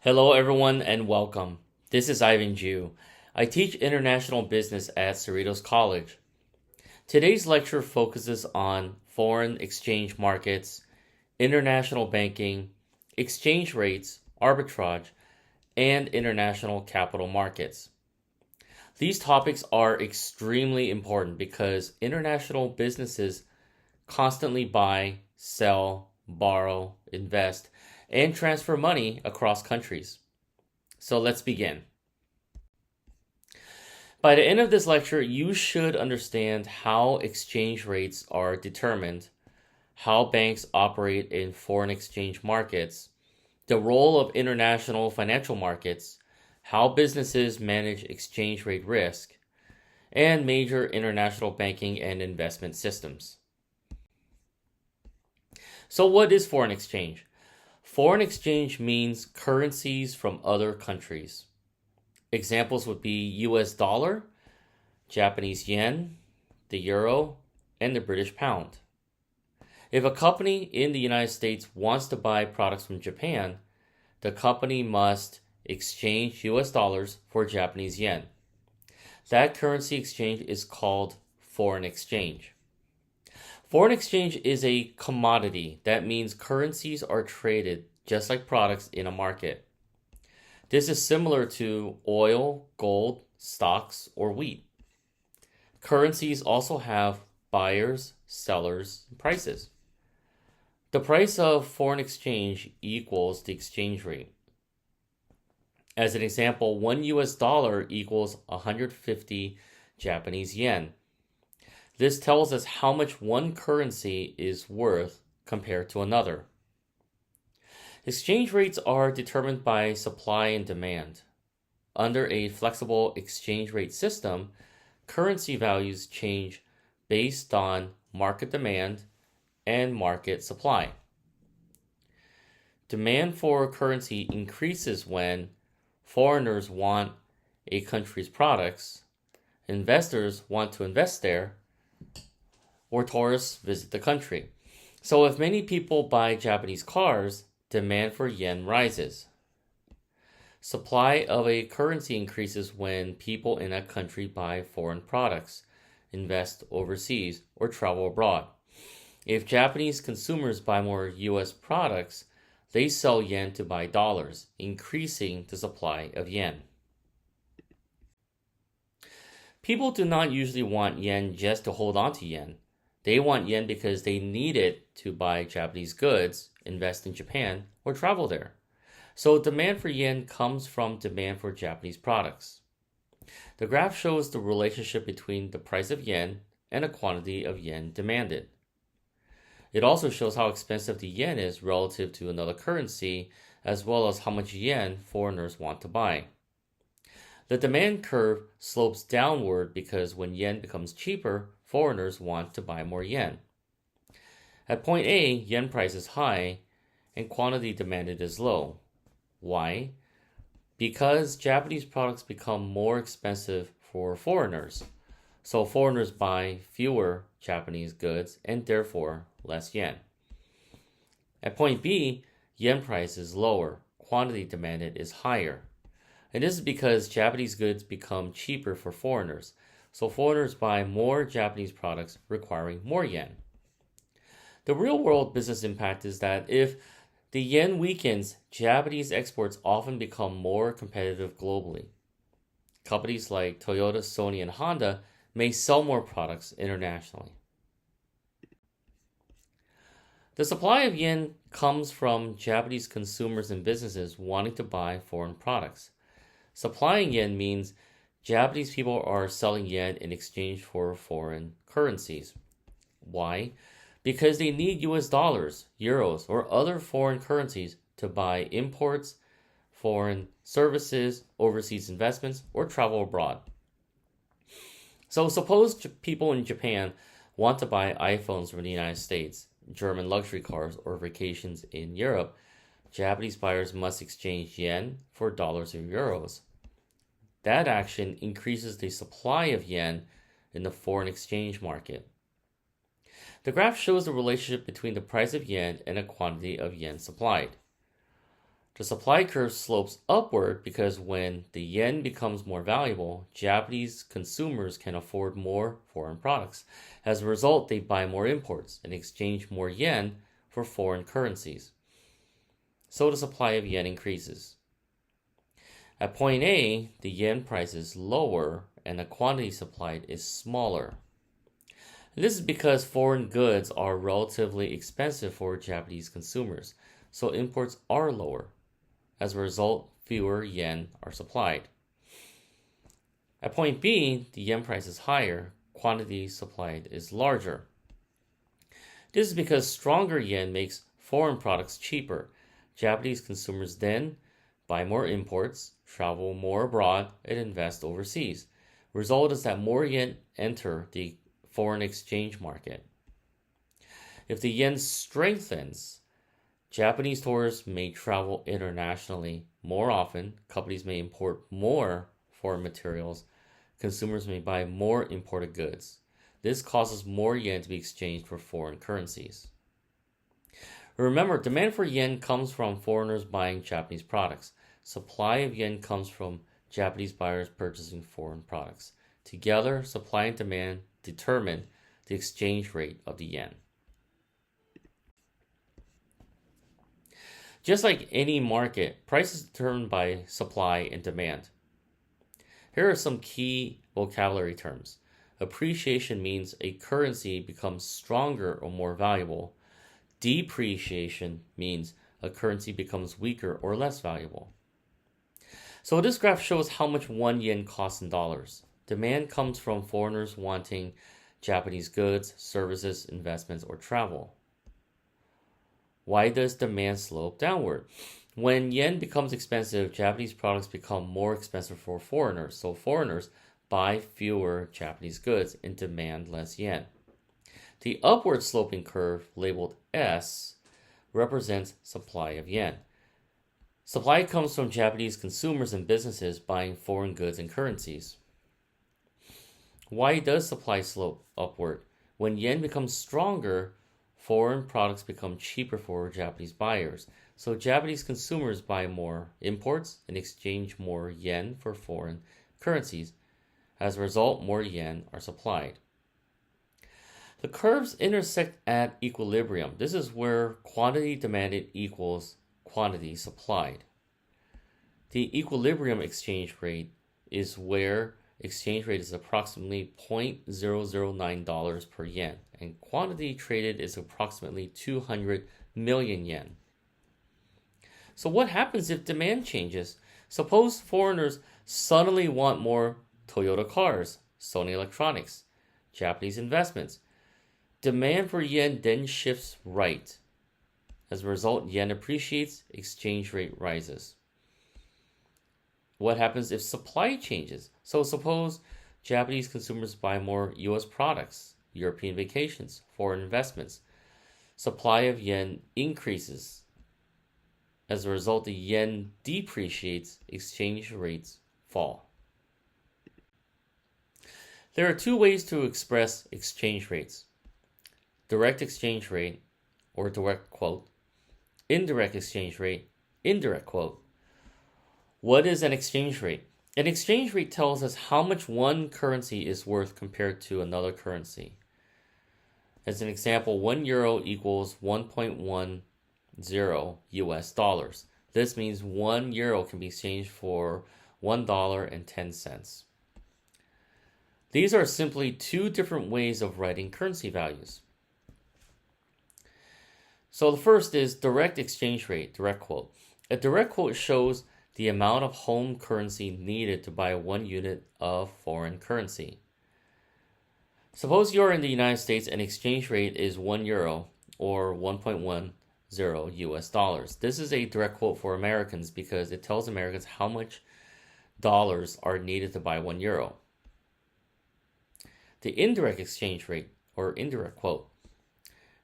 Hello, everyone, and welcome. This is Ivan Jue. I teach international business at Cerritos College. Today's lecture focuses on foreign exchange markets, international banking, exchange rates, arbitrage, and international capital markets. These topics are extremely important because international businesses constantly buy, sell, borrow, invest, and transfer money across countries. So let's begin. By the end of this lecture, you should understand how exchange rates are determined, how banks operate in foreign exchange markets, the role of international financial markets, how businesses manage exchange rate risk, and major international banking and investment systems. So what is foreign exchange? Foreign exchange means currencies from other countries. Examples would be US dollar, Japanese yen, the euro, and the British pound. If a company in the United States wants to buy products from Japan, the company must exchange US dollars for Japanese yen. That currency exchange is called foreign exchange. Foreign exchange is a commodity. That means currencies are traded just like products in a market. This is similar to oil, gold, stocks, or wheat. Currencies also have buyers, sellers, and prices. The price of foreign exchange equals the exchange rate. As an example, 1 US dollar equals 150 Japanese yen. This tells us how much one currency is worth compared to another. Exchange rates are determined by supply and demand. Under a flexible exchange rate system, currency values change based on market demand and market supply. Demand for currency increases when foreigners want a country's products, investors want to invest there, or tourists visit the country. So if many people buy Japanese cars, demand for yen rises. Supply of a currency increases when people in a country buy foreign products, invest overseas, or travel abroad. If Japanese consumers buy more US products, they sell yen to buy dollars, increasing the supply of yen. People do not usually want yen just to hold on to yen. They want yen because they need it to buy Japanese goods, invest in Japan, or travel there. So demand for yen comes from demand for Japanese products. The graph shows the relationship between the price of yen and the quantity of yen demanded. It also shows how expensive the yen is relative to another currency, as well as how much yen foreigners want to buy. The demand curve slopes downward because when yen becomes cheaper, foreigners want to buy more yen. At point A, yen price is high and quantity demanded is low. Why? Because Japanese products become more expensive for foreigners. So foreigners buy fewer Japanese goods and therefore less yen. At point B, yen price is lower, quantity demanded is higher. And this is because Japanese goods become cheaper for foreigners. So foreigners buy more Japanese products requiring more yen. The real-world business impact is that if the yen weakens, Japanese exports often become more competitive globally. Companies like Toyota, Sony, and Honda may sell more products internationally. The supply of yen comes from Japanese consumers and businesses wanting to buy foreign products. Supplying yen means Japanese people are selling yen in exchange for foreign currencies. Why? Because they need US dollars, euros, or other foreign currencies to buy imports, foreign services, overseas investments, or travel abroad. So suppose people in Japan want to buy iPhones from the United States, German luxury cars, or vacations in Europe. Japanese buyers must exchange yen for dollars or euros. That action increases the supply of yen in the foreign exchange market. The graph shows the relationship between the price of yen and the quantity of yen supplied. The supply curve slopes upward because when the yen becomes more valuable, Japanese consumers can afford more foreign products. As a result, they buy more imports and exchange more yen for foreign currencies. So the supply of yen increases. At point A, the yen price is lower and the quantity supplied is smaller. This is because foreign goods are relatively expensive for Japanese consumers, so imports are lower. As a result, fewer yen are supplied. At point B, the yen price is higher, quantity supplied is larger. This is because stronger yen makes foreign products cheaper. Japanese consumers then buy more imports, travel more abroad, and invest overseas. Result is that more yen enter the foreign exchange market. If the yen strengthens, Japanese tourists may travel internationally more often, companies may import more foreign materials, consumers may buy more imported goods. This causes more yen to be exchanged for foreign currencies. Remember, demand for yen comes from foreigners buying Japanese products. Supply of yen comes from Japanese buyers purchasing foreign products. Together, supply and demand determine the exchange rate of the yen. Just like any market, price is determined by supply and demand. Here are some key vocabulary terms. Appreciation means a currency becomes stronger or more valuable. Depreciation means a currency becomes weaker or less valuable. So this graph shows how much 1 yen costs in dollars. Demand comes from foreigners wanting Japanese goods, services, investments, or travel. Why does demand slope downward? When yen becomes expensive, Japanese products become more expensive for foreigners, so foreigners buy fewer Japanese goods and demand less yen. The upward sloping curve, labeled S, represents supply of yen. Supply comes from Japanese consumers and businesses buying foreign goods and currencies. Why does supply slope upward? When yen becomes stronger, foreign products become cheaper for Japanese buyers. So Japanese consumers buy more imports and exchange more yen for foreign currencies. As a result, more yen are supplied. The curves intersect at equilibrium. This is where quantity demanded equals quantity supplied. The equilibrium exchange rate is where exchange rate is approximately $0.009 per yen, and quantity traded is approximately 200 million yen. So what happens if demand changes? Suppose foreigners suddenly want more Toyota cars, Sony electronics, Japanese investments. Demand for yen then shifts right. As a result, yen appreciates, exchange rate rises. What happens if supply changes? So suppose Japanese consumers buy more US products, European vacations, foreign investments. Supply of yen increases. As a result, the yen depreciates, exchange rates fall. There are two ways to express exchange rates: direct exchange rate, or direct quote, indirect exchange rate, indirect quote. What is an exchange rate? An exchange rate tells us how much one currency is worth compared to another currency. As an example, 1 euro equals 1.10 US dollars. This means 1 euro can be exchanged for $1.10. These are simply two different ways of writing currency values. So the first is direct exchange rate, direct quote. A direct quote shows the amount of home currency needed to buy 1 unit of foreign currency. Suppose you're in the United States and exchange rate is 1 euro or 1.10 US dollars. This is a direct quote for Americans because it tells Americans how much dollars are needed to buy 1 euro. The indirect exchange rate, or indirect quote.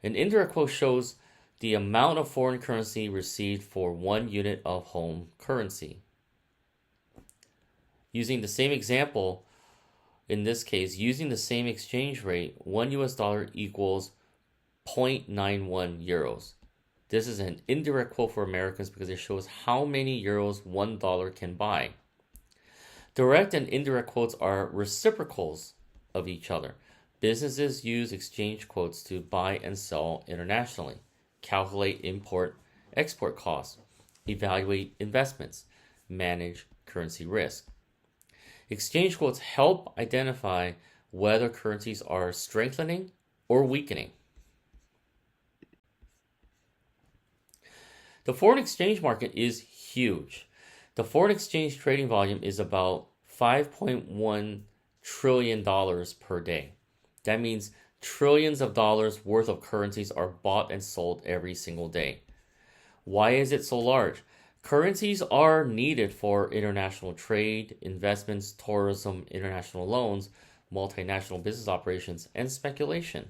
An indirect quote shows the amount of foreign currency received for 1 unit of home currency. Using the same example, in this case, using the same exchange rate, 1 US dollar equals 0.91 euros. This is an indirect quote for Americans because it shows how many euros $1 can buy. Direct and indirect quotes are reciprocals of each other. Businesses use exchange quotes to buy and sell internationally, calculate import-export costs, evaluate investments, manage currency risk. Exchange quotes help identify whether currencies are strengthening or weakening. The foreign exchange market is huge. The foreign exchange trading volume is about $5.1 trillion per day. That means trillions of dollars worth of currencies are bought and sold every single day. Why is it so large? Currencies are needed for international trade, investments, tourism, international loans, multinational business operations, and speculation.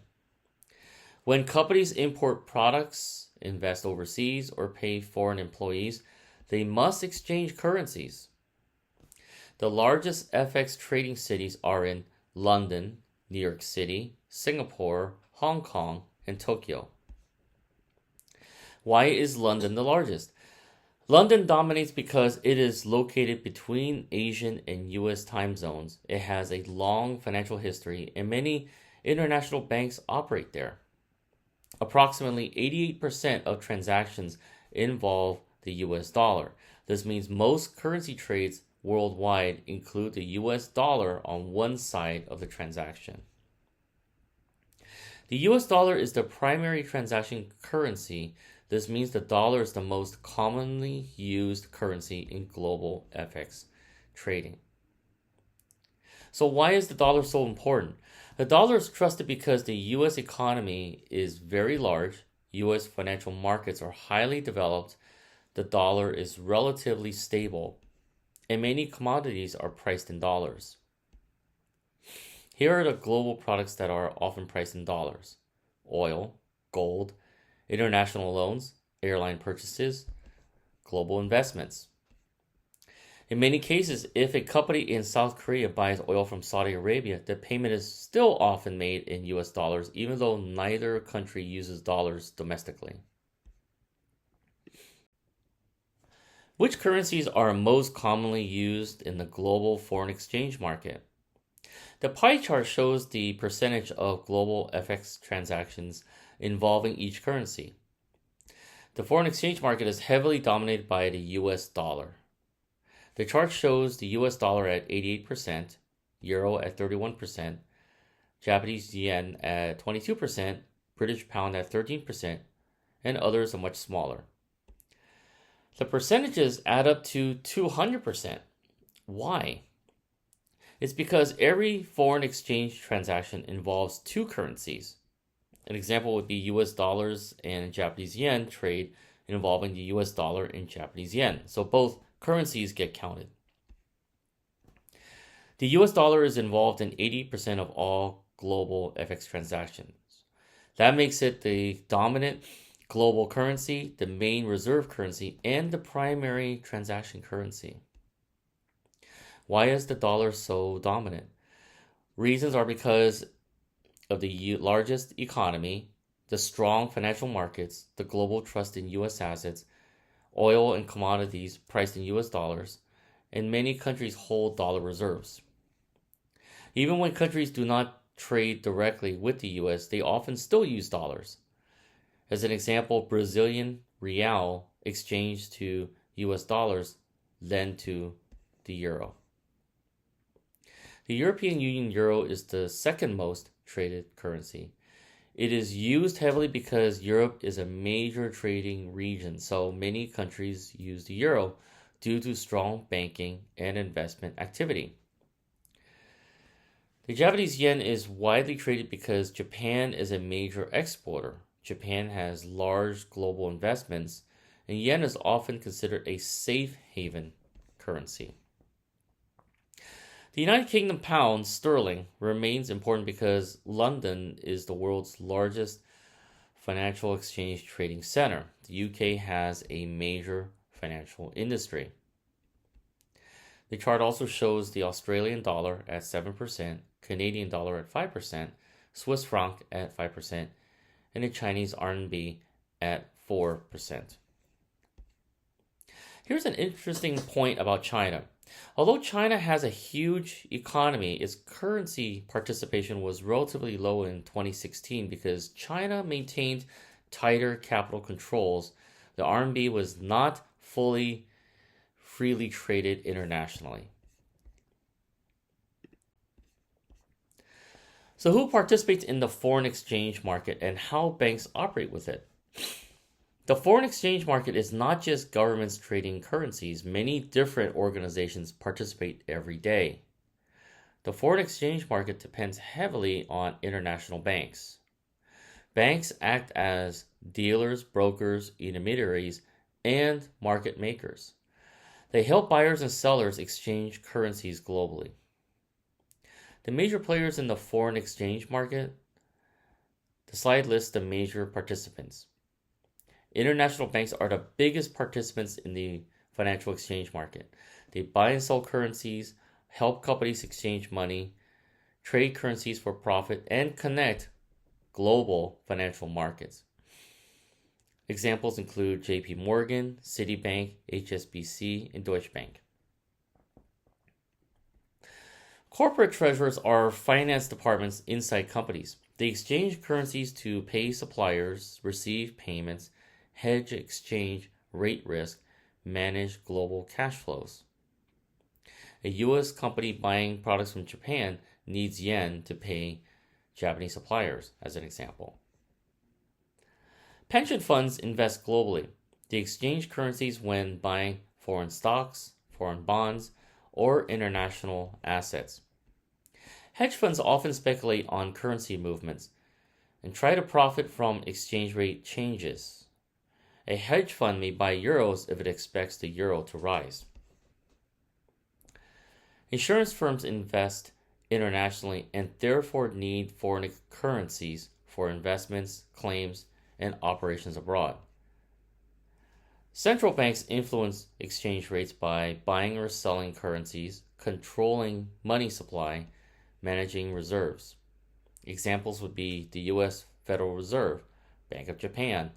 When companies import products, invest overseas, or pay foreign employees, they must exchange currencies. The largest FX trading cities are in London, New York City, Singapore, Hong Kong, and Tokyo. Why is London the largest? London dominates because it is located between Asian and US time zones. It has a long financial history, and many international banks operate there. Approximately 88% of transactions involve the US dollar. This means most currency trades worldwide include the US dollar on one side of the transaction. The US dollar is the primary transaction currency. This means the dollar is the most commonly used currency in global FX trading. So why is the dollar so important? The dollar is trusted because the US economy is very large, US financial markets are highly developed, the dollar is relatively stable, and many commodities are priced in dollars. Here are the global products that are often priced in dollars: oil, gold, international loans, airline purchases, global investments. In many cases, if a company in South Korea buys oil from Saudi Arabia, the payment is still often made in US dollars, even though neither country uses dollars domestically. Which currencies are most commonly used in the global foreign exchange market? The pie chart shows the percentage of global FX transactions involving each currency. The foreign exchange market is heavily dominated by the US dollar. The chart shows the US dollar at 88%, euro at 31%, Japanese yen at 22%, British pound at 13%, and others are much smaller. The percentages add up to 200%. Why? It's because every foreign exchange transaction involves two currencies. An example would be US dollars and Japanese yen trade involving the US dollar and Japanese yen. So both currencies get counted. The US dollar is involved in 80% of all global FX transactions. That makes it the dominant global currency, the main reserve currency, and the primary transaction currency. Why is the dollar so dominant? Reasons are because of the largest economy, the strong financial markets, the global trust in US assets, oil and commodities priced in US dollars, and many countries hold dollar reserves. Even when countries do not trade directly with the US, they often still use dollars. As an example, Brazilian real exchanged to US dollars, then to the euro. The European Union euro is the second most traded currency. It is used heavily because Europe is a major trading region, so many countries use the euro due to strong banking and investment activity. The Japanese yen is widely traded because Japan is a major exporter. Japan has large global investments, and yen is often considered a safe haven currency. The United Kingdom pound sterling remains important because London is the world's largest financial exchange trading center. The UK has a major financial industry. The chart also shows the Australian dollar at 7%, Canadian dollar at 5%, Swiss franc at 5%, and the Chinese RMB at 4%. Here's an interesting point about China. Although China has a huge economy, its currency participation was relatively low in 2016 because China maintained tighter capital controls. The RMB was not fully freely traded internationally. So who participates in the foreign exchange market and how banks operate with it? The foreign exchange market is not just governments trading currencies. Many different organizations participate every day. The foreign exchange market depends heavily on international banks. Banks act as dealers, brokers, intermediaries, and market makers. They help buyers and sellers exchange currencies globally. The major players in the foreign exchange market, the slide lists the major participants. International banks are the biggest participants in the financial exchange market. They buy and sell currencies, help companies exchange money, trade currencies for profit, and connect global financial markets. Examples include JP Morgan, Citibank, HSBC, and Deutsche Bank. Corporate treasurers are finance departments inside companies. They exchange currencies to pay suppliers, receive payments, hedge exchange rate risk, manage global cash flows. A U.S. company buying products from Japan needs yen to pay Japanese suppliers, as an example. Pension funds invest globally. They exchange currencies when buying foreign stocks, foreign bonds, or international assets. Hedge funds often speculate on currency movements and try to profit from exchange rate changes. A hedge fund may buy euros if it expects the euro to rise. Insurance firms invest internationally and therefore need foreign currencies for investments, claims, and operations abroad. Central banks influence exchange rates by buying or selling currencies, controlling money supply, managing reserves. Examples would be the U.S. Federal Reserve, Bank of Japan,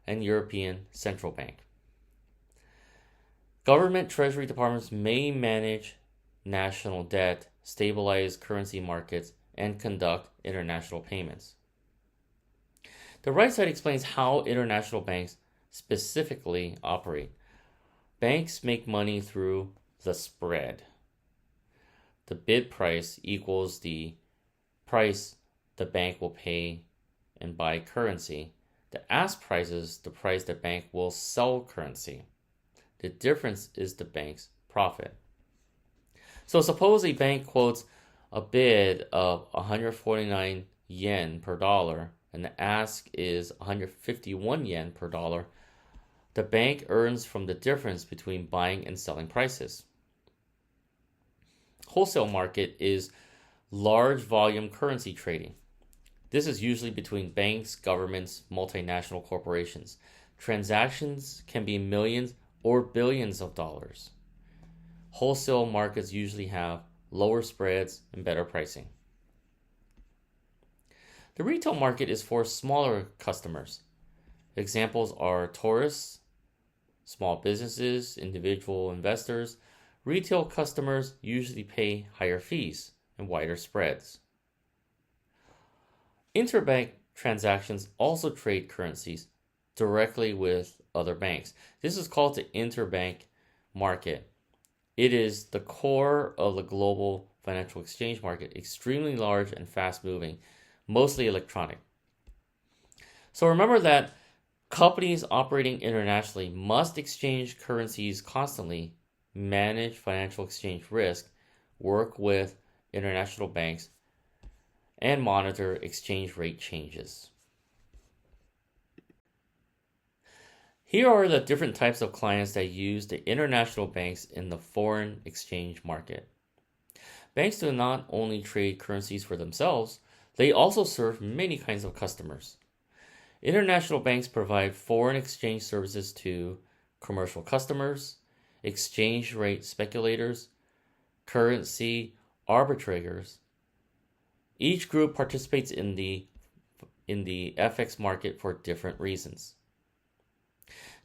and European Central Bank. Government treasury departments may manage national debt, stabilize currency markets, and conduct international payments. The right side explains how international banks specifically operate. Banks make money through the spread. The bid price equals the price the bank will pay and buy currency. The ask price is the price the bank will sell currency. The difference is the bank's profit. So suppose a bank quotes a bid of 149 yen per dollar and the ask is 151 yen per dollar. The bank earns from the difference between buying and selling prices. Wholesale market is large volume currency trading. This is usually between banks, governments, multinational corporations. Transactions can be millions or billions of dollars. Wholesale markets usually have lower spreads and better pricing. The retail market is for smaller customers. Examples are tourists, small businesses, individual investors. Retail customers usually pay higher fees and wider spreads. Interbank transactions also trade currencies directly with other banks. This is called the interbank market. It is the core of the global financial exchange market, extremely large and fast moving, mostly electronic. So remember that companies operating internationally must exchange currencies constantly, manage financial exchange risk, work with international banks, and monitor exchange rate changes. Here are the different types of clients that use the international banks in the foreign exchange market. Banks do not only trade currencies for themselves, they also serve many kinds of customers. International banks provide foreign exchange services to commercial customers, exchange rate speculators, currency arbitrators. Each group participates in the FX market for different reasons.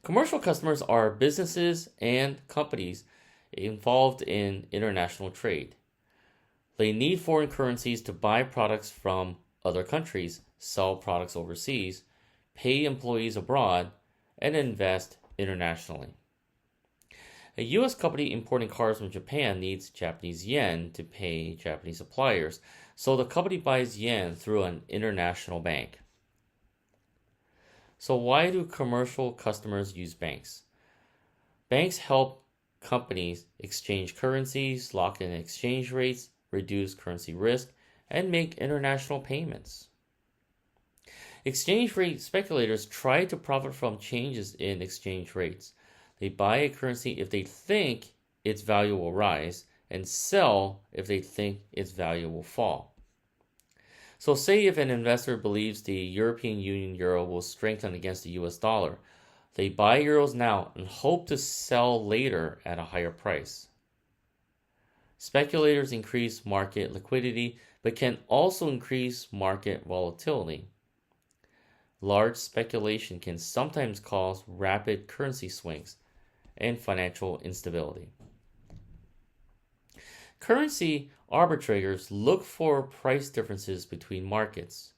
Commercial customers are businesses and companies involved in international trade. They need foreign currencies to buy products from other countries, sell products overseas, pay employees abroad, and invest internationally. A U.S. company importing cars from Japan needs Japanese yen to pay Japanese suppliers, so the company buys yen through an international bank. So why do commercial customers use banks? Banks help companies exchange currencies, lock in exchange rates, reduce currency risk, and make international payments. Exchange rate speculators try to profit from changes in exchange rates. They buy a currency if they think its value will rise and sell if they think its value will fall. So say if an investor believes the European Union euro will strengthen against the US dollar, they buy euros now and hope to sell later at a higher price. Speculators increase market liquidity but can also increase market volatility. Large speculation can sometimes cause rapid currency swings and financial instability. Currency arbitrators look for price differences between markets.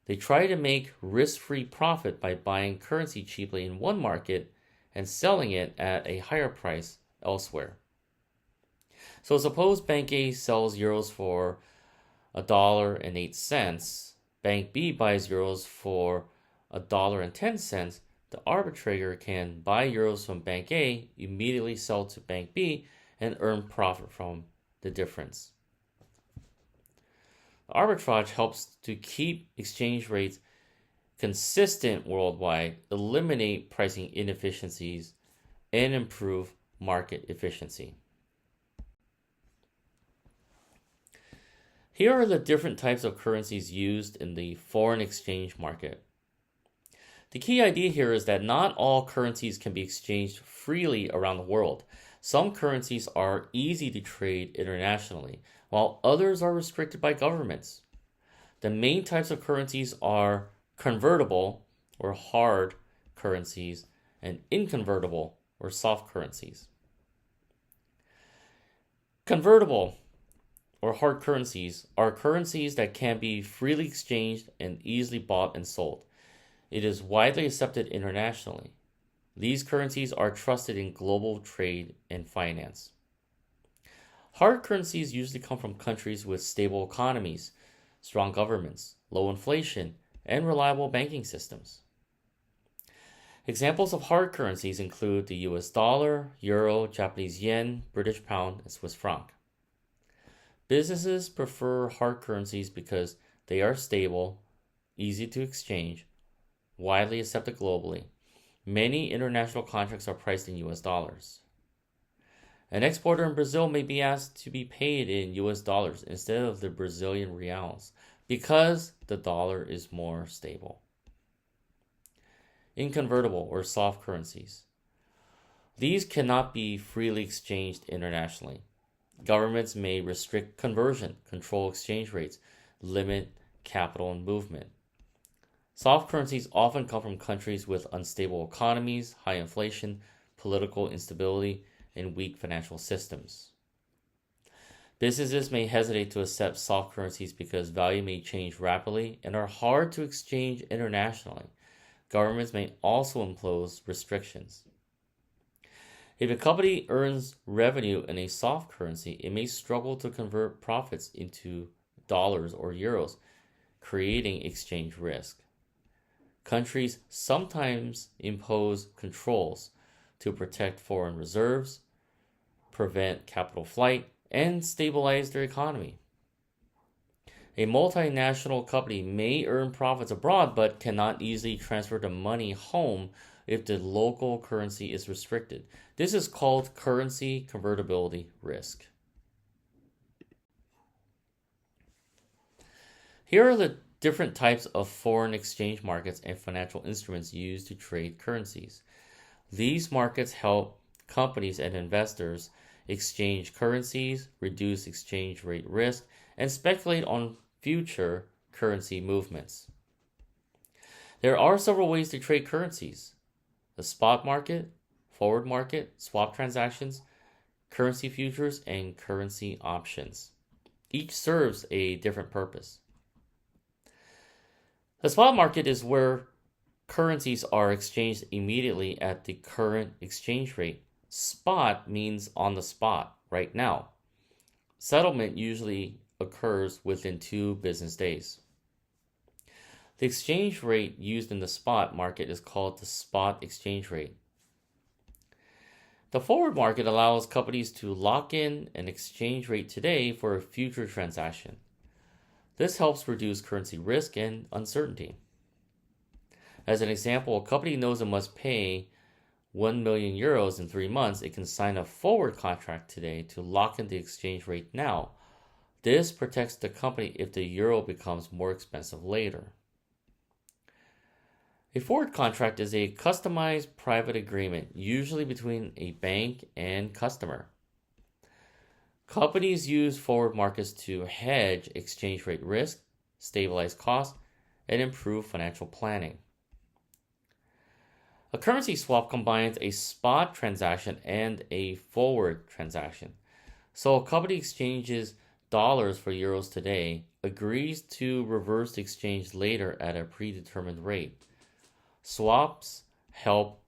They try to make risk-free profit by buying currency cheaply in one market and selling it at a higher price elsewhere. So suppose Bank A sells euros for $1.08. Bank B buys euros for $1.10. The arbitrator can buy euros from Bank A, immediately sell to Bank B, and earn profit from the difference. The arbitrage helps to keep exchange rates consistent worldwide, eliminate pricing inefficiencies, and improve market efficiency. Here are the different types of currencies used in the foreign exchange market. The key idea here is that not all currencies can be exchanged freely around the world. Some currencies are easy to trade internationally, while others are restricted by governments. The main types of currencies are convertible or hard currencies and inconvertible or soft currencies. Convertible or hard currencies are currencies that can be freely exchanged and easily bought and sold. It is widely accepted internationally. These currencies are trusted in global trade and finance. Hard currencies usually come from countries with stable economies, strong governments, low inflation, and reliable banking systems. Examples of hard currencies include the US dollar, euro, Japanese yen, British pound, and Swiss franc. Businesses prefer hard currencies because they are stable, easy to exchange, widely accepted globally. Many international contracts are priced in US dollars. An exporter in Brazil may be asked to be paid in US dollars instead of the Brazilian reals because the dollar is more stable. Inconvertible or soft currencies. These cannot be freely exchanged internationally. Governments may restrict conversion, control exchange rates, limit capital and movement. Soft currencies often come from countries with unstable economies, high inflation, political instability, and weak financial systems. Businesses may hesitate to accept soft currencies because value may change rapidly and are hard to exchange internationally. Governments may also impose restrictions. If a company earns revenue in a soft currency, it may struggle to convert profits into dollars or euros, creating exchange risk. Countries sometimes impose controls to protect foreign reserves, prevent capital flight, and stabilize their economy. A multinational company may earn profits abroad but cannot easily transfer the money home if the local currency is restricted. This is called currency convertibility risk. Here are the different types of foreign exchange markets and financial instruments used to trade currencies. These markets help companies and investors exchange currencies, reduce exchange rate risk, and speculate on future currency movements. There are several ways to trade currencies. the spot market, forward market, swap transactions, currency futures, and currency options. Each serves a different purpose. The spot market is where currencies are exchanged immediately at the current exchange rate. Spot means on the spot, right now. Settlement usually occurs within 2 business days. The exchange rate used in the spot market is called the spot exchange rate. The forward market allows companies to lock in an exchange rate today for a future transaction. This helps reduce currency risk and uncertainty. As an example, a company knows it must pay 1 million euros in 3 months. It can sign a forward contract today to lock in the exchange rate now. This protects the company if the euro becomes more expensive later. A forward contract is a customized private agreement, usually between a bank and customer. Companies use forward markets to hedge exchange rate risk, stabilize costs, and improve financial planning. A currency swap combines a spot transaction and a forward transaction. So a company exchanges dollars for euros today, agrees to reverse the exchange later at a predetermined rate. Swaps help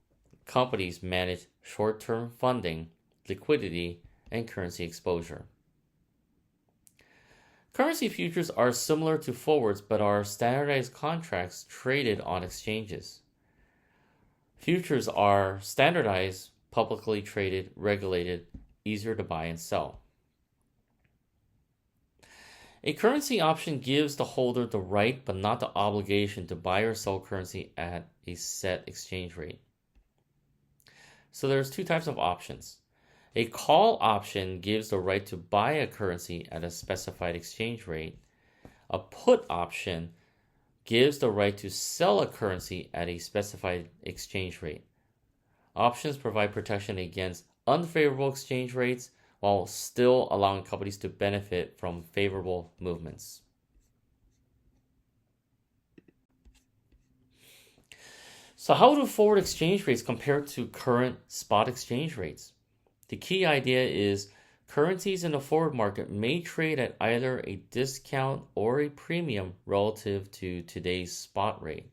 companies manage short-term funding, liquidity, and currency exposure. Currency futures are similar to forwards but are standardized contracts traded on exchanges. Futures are standardized, publicly traded, regulated, easier to buy and sell. A currency option gives the holder the right but not the obligation to buy or sell currency at a set exchange rate. So there's 2 types of options. A call option gives the right to buy a currency at a specified exchange rate. A put option gives the right to sell a currency at a specified exchange rate. Options provide protection against unfavorable exchange rates while still allowing companies to benefit from favorable movements. So how do forward exchange rates compare to current spot exchange rates? The key idea is currencies in the forward market may trade at either a discount or a premium relative to today's spot rate.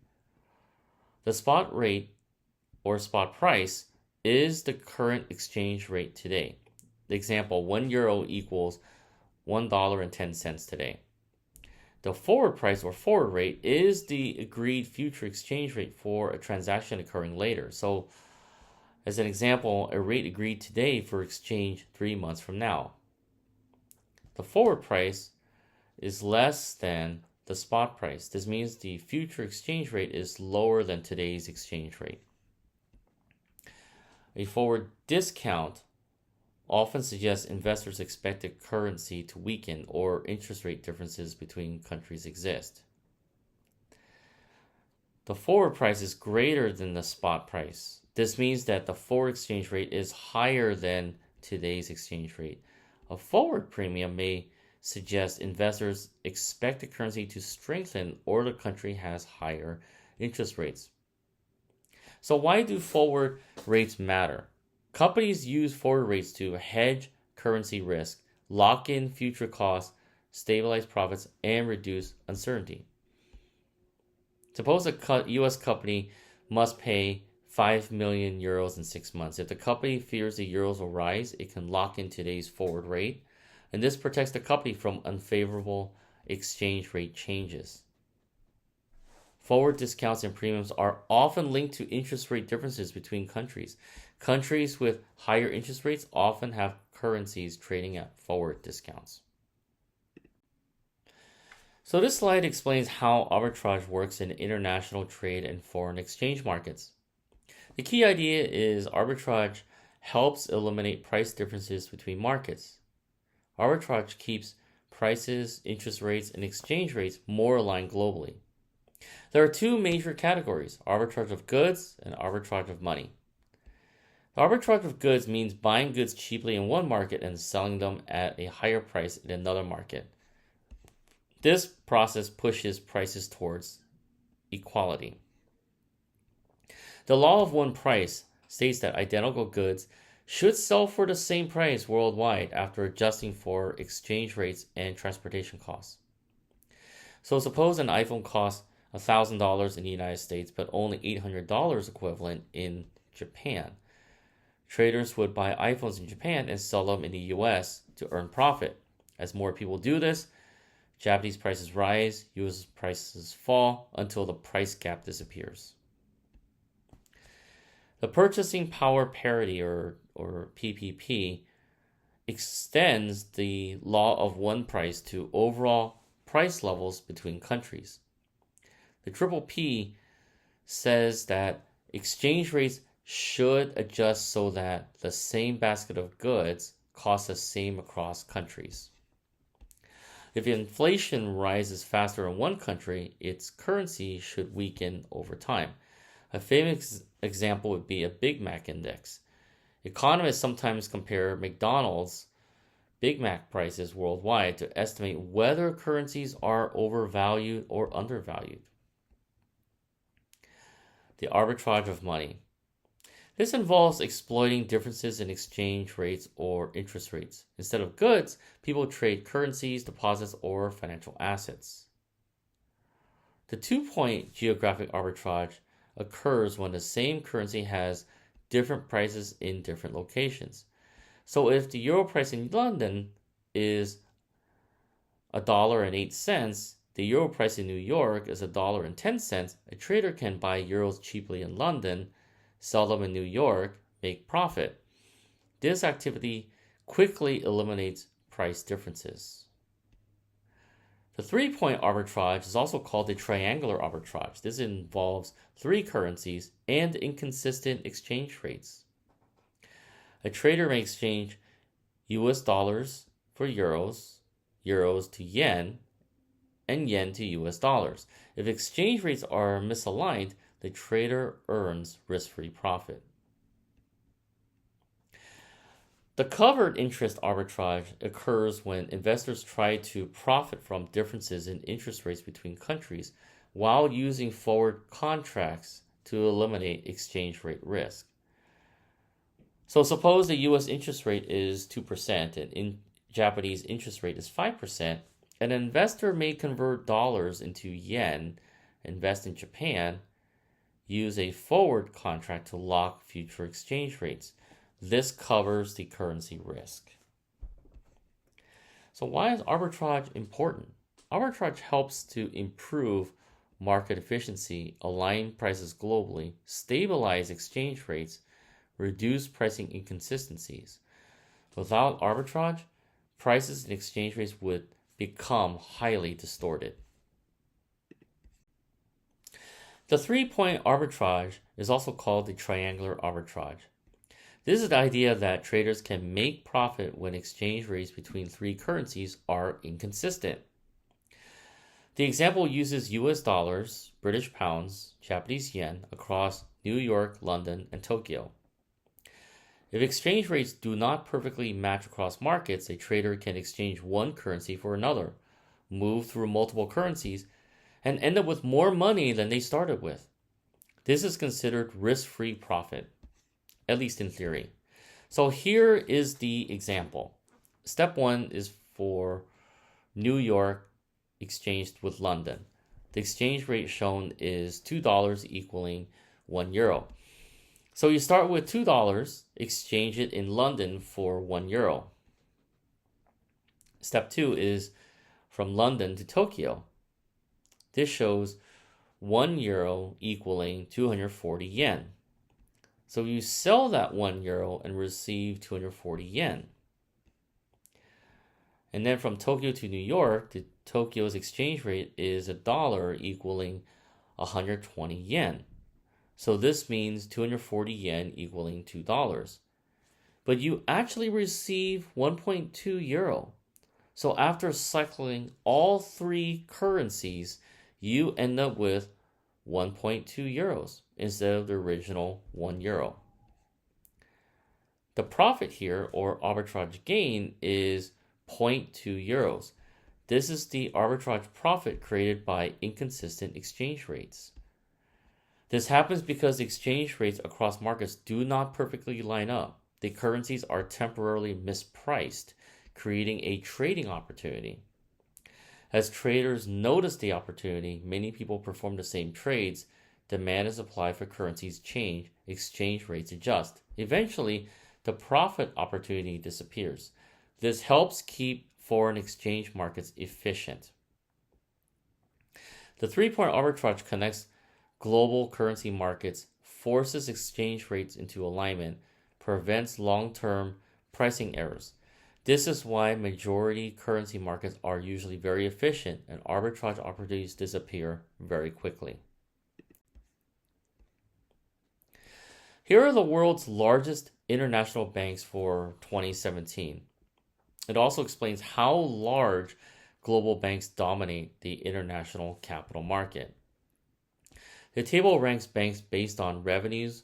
The spot rate or spot price is the current exchange rate today. The example, 1 euro equals $1.10 today. The forward price or forward rate is the agreed future exchange rate for a transaction occurring later. So, as an example, a rate agreed today for exchange 3 months from now. The forward price is less than the spot price. This means the future exchange rate is lower than today's exchange rate. A forward discount often suggests investors expect the currency to weaken or interest rate differences between countries exist. The forward price is greater than the spot price. This means that the forward exchange rate is higher than today's exchange rate. A forward premium may suggest investors expect the currency to strengthen or the country has higher interest rates. So why do forward rates matter? Companies use forward rates to hedge currency risk, lock in future costs, stabilize profits, and reduce uncertainty. Suppose a U.S. company must pay 5 million euros in 6 months. If the company fears the euros will rise, it can lock in today's forward rate, and this protects the company from unfavorable exchange rate changes. Forward discounts and premiums are often linked to interest rate differences between countries. Countries with higher interest rates often have currencies trading at forward discounts. So this slide explains how arbitrage works in international trade and foreign exchange markets. The key idea is arbitrage helps eliminate price differences between markets. Arbitrage keeps prices, interest rates, and exchange rates more aligned globally. There are 2 major categories, arbitrage of goods and arbitrage of money. The arbitrage of goods means buying goods cheaply in one market and selling them at a higher price in another market. This process pushes prices towards equality. The law of one price states that identical goods should sell for the same price worldwide after adjusting for exchange rates and transportation costs. So suppose an iPhone costs $1,000 in the United States but only $800 equivalent in Japan. Traders would buy iPhones in Japan and sell them in the US to earn profit. As more people do this, Japanese prices rise, US prices fall until the price gap disappears. The purchasing power parity, or PPP, extends the law of one price to overall price levels between countries. The Triple P says that exchange rates should adjust so that the same basket of goods costs the same across countries. If inflation rises faster in one country, its currency should weaken over time. A famous example would be a Big Mac index. Economists sometimes compare McDonald's Big Mac prices worldwide to estimate whether currencies are overvalued or undervalued. The arbitrage of money. This involves exploiting differences in exchange rates or interest rates. Instead of goods, people trade currencies, deposits, or financial assets. The 2-point geographic arbitrage occurs when the same currency has different prices in different locations. So if the euro price in London is $1.08, the euro price in New York is $1.10, a trader can buy euros cheaply in London, sell them in New York, make profit. This activity quickly eliminates price differences. The 3-point arbitrage is also called the triangular arbitrage. This involves 3 currencies and inconsistent exchange rates. A trader may exchange US dollars for euros, euros to yen, and yen to US dollars. If exchange rates are misaligned, the trader earns risk-free profit. The covered interest arbitrage occurs when investors try to profit from differences in interest rates between countries while using forward contracts to eliminate exchange rate risk. So suppose the US interest rate is 2% and Japanese interest rate is 5%, an investor may convert dollars into yen, invest in Japan, use a forward contract to lock future exchange rates. This covers the currency risk. So why is arbitrage important? Arbitrage helps to improve market efficiency, align prices globally, stabilize exchange rates, reduce pricing inconsistencies. Without arbitrage, prices and exchange rates would become highly distorted. The 3-point arbitrage is also called the triangular arbitrage. This is the idea that traders can make profit when exchange rates between 3 currencies are inconsistent. The example uses US dollars, British pounds, Japanese yen across New York, London, and Tokyo. If exchange rates do not perfectly match across markets, a trader can exchange one currency for another, move through multiple currencies, and end up with more money than they started with. This is considered risk-free profit, at least in theory. So here is the example. Step 1 is for New York exchanged with London. The exchange rate shown is $2 equaling €1. So you start with $2, exchange it in London for €1. Step 2 is from London to Tokyo. This shows €1 equaling 240 yen. So you sell that €1 and receive 240 yen. And then from Tokyo to New York, Tokyo's exchange rate is $1 equaling 120 yen. So this means 240 yen equaling $2. But you actually receive 1.2 euro. So after cycling all 3 currencies, you end up with 1.2 euros instead of the original €1. The profit here, or arbitrage gain, is 0.2 euros. This is the arbitrage profit created by inconsistent exchange rates. This happens because exchange rates across markets do not perfectly line up. The currencies are temporarily mispriced, creating a trading opportunity. As traders notice the opportunity, many people perform the same trades. Demand and supply for currencies change, exchange rates adjust. Eventually, the profit opportunity disappears. This helps keep foreign exchange markets efficient. The three-point arbitrage connects global currency markets, forces exchange rates into alignment, prevents long-term pricing errors. This is why majority currency markets are usually very efficient and arbitrage opportunities disappear very quickly. Here are the world's largest international banks for 2017. It also explains how large global banks dominate the international capital market. The table ranks banks based on revenues,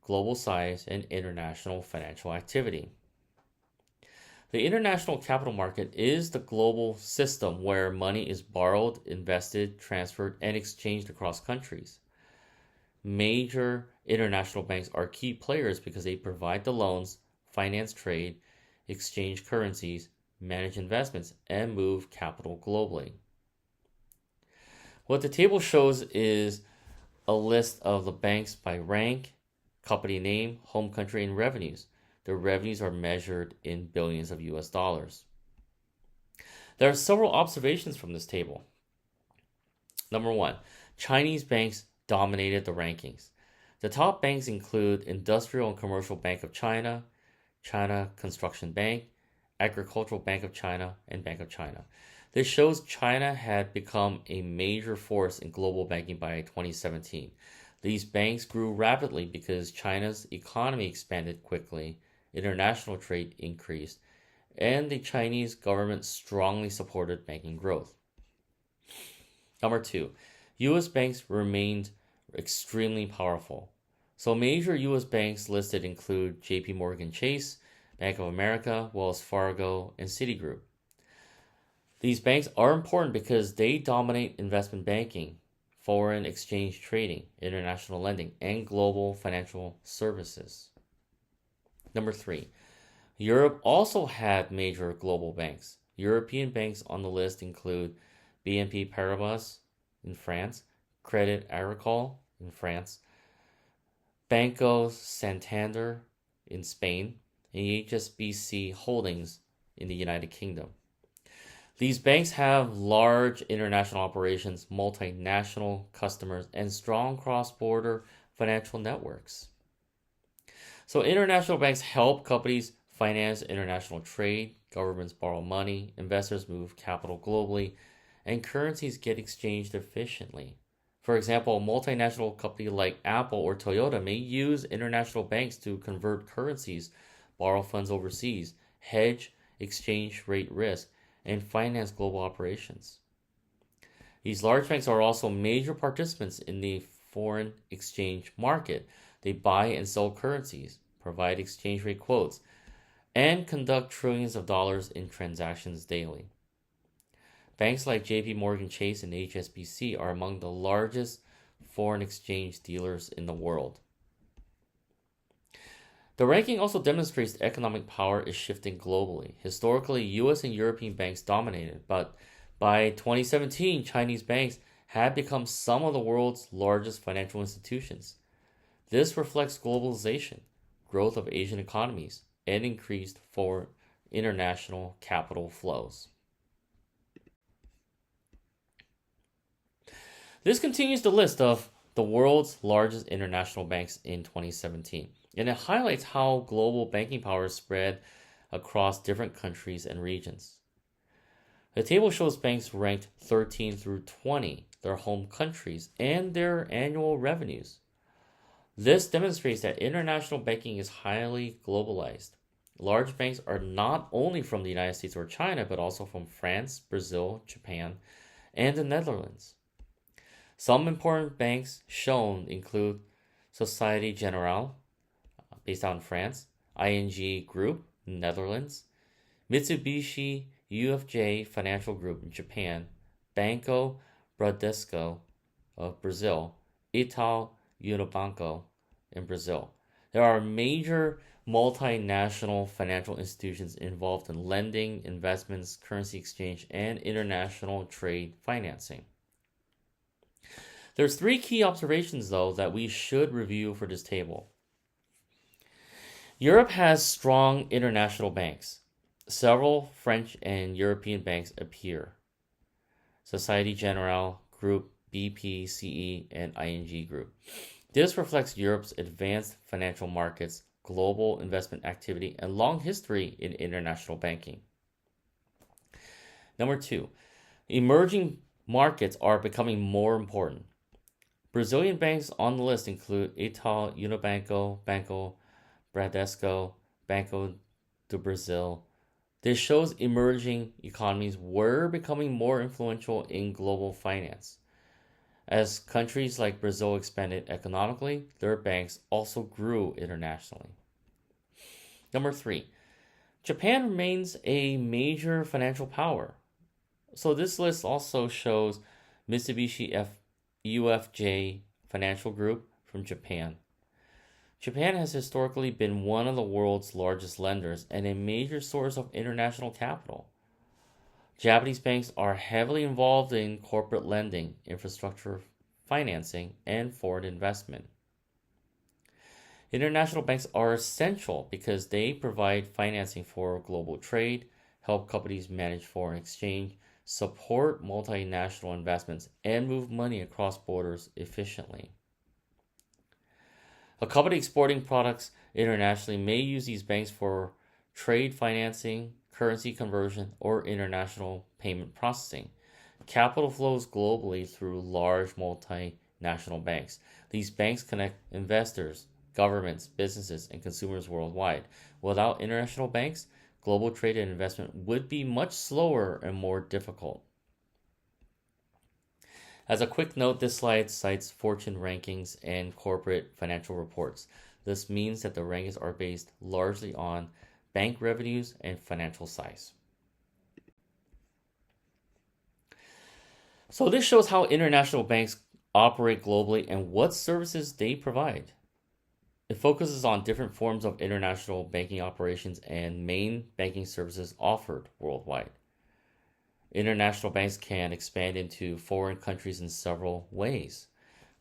global size, and international financial activity. The international capital market is the global system where money is borrowed, invested, transferred, and exchanged across countries. Major international banks are key players because they provide the loans, finance trade, exchange currencies, manage investments, and move capital globally. What the table shows is a list of the banks by rank, company name, home country, and revenues. The revenues are measured in billions of US dollars. There are several observations from this table. Number one, Chinese banks dominated the rankings. The top banks include Industrial and Commercial Bank of China, China Construction Bank, Agricultural Bank of China, and Bank of China. This shows China had become a major force in global banking by 2017. These banks grew rapidly because China's economy expanded quickly, international trade increased, and the Chinese government strongly supported banking growth. Number two, U.S. banks remained extremely powerful. So major U.S. banks listed include JP Morgan Chase, Bank of America, Wells Fargo, and Citigroup. These banks are important because they dominate investment banking, foreign exchange trading, international lending, and global financial services. Number three, Europe also had major global banks. European banks on the list include BNP Paribas in France, Crédit Agricole in France, Banco Santander in Spain, and HSBC Holdings in the United Kingdom. These banks have large international operations, multinational customers, and strong cross-border financial networks. So international banks help companies finance international trade, governments borrow money, investors move capital globally, and currencies get exchanged efficiently. For example, a multinational company like Apple or Toyota may use international banks to convert currencies, borrow funds overseas, hedge exchange rate risk, and finance global operations. These large banks are also major participants in the foreign exchange market. They buy and sell currencies, provide exchange rate quotes, and conduct trillions of dollars in transactions daily. Banks like JP Morgan Chase and HSBC are among the largest foreign exchange dealers in the world. The ranking also demonstrates economic power is shifting globally. Historically, US and European banks dominated, but by 2017, Chinese banks had become some of the world's largest financial institutions. This reflects globalization, growth of Asian economies, and increased foreign international capital flows. This continues the list of the world's largest international banks in 2017, and it highlights how global banking power is spread across different countries and regions. The table shows banks ranked 13 through 20, their home countries, and their annual revenues. This demonstrates that international banking is highly globalized. Large banks are not only from the United States or China, but also from France, Brazil, Japan, and the Netherlands. Some important banks shown include Société Générale, based out in France, ING Group, Netherlands, Mitsubishi UFJ Financial Group in Japan, Banco Bradesco of Brazil, Itaú Unibanco in Brazil. There are major multinational financial institutions involved in lending, investments, currency exchange, and international trade financing. There's three key observations, though, that we should review for this table. Europe has strong international banks. Several French and European banks appear. Société Générale Group, BP, CE, and ING Group. This reflects Europe's advanced financial markets, global investment activity, and long history in international banking. Number two, emerging markets are becoming more important. Brazilian banks on the list include Itaú Unibanco, Banco Bradesco, Banco do Brasil. This shows emerging economies were becoming more influential in global finance. As countries like Brazil expanded economically, their banks also grew internationally. Number three, Japan remains a major financial power. So this list also shows Mitsubishi UFJ Financial Group from Japan. Japan has historically been one of the world's largest lenders and a major source of international capital. Japanese banks are heavily involved in corporate lending, infrastructure financing, and foreign investment. International banks are essential because they provide financing for global trade, help companies manage foreign exchange, support multinational investments, and move money across borders efficiently. A company exporting products internationally may use these banks for trade financing, currency conversion, or international payment processing. Capital flows globally through large multinational banks. These banks connect investors, governments, businesses, and consumers worldwide. Without international banks, global trade and investment would be much slower and more difficult. As a quick note, this slide cites Fortune rankings and corporate financial reports. This means that the rankings are based largely on bank revenues and financial size. So this shows how international banks operate globally and what services they provide. It focuses on different forms of international banking operations and main banking services offered worldwide. International banks can expand into foreign countries in several ways.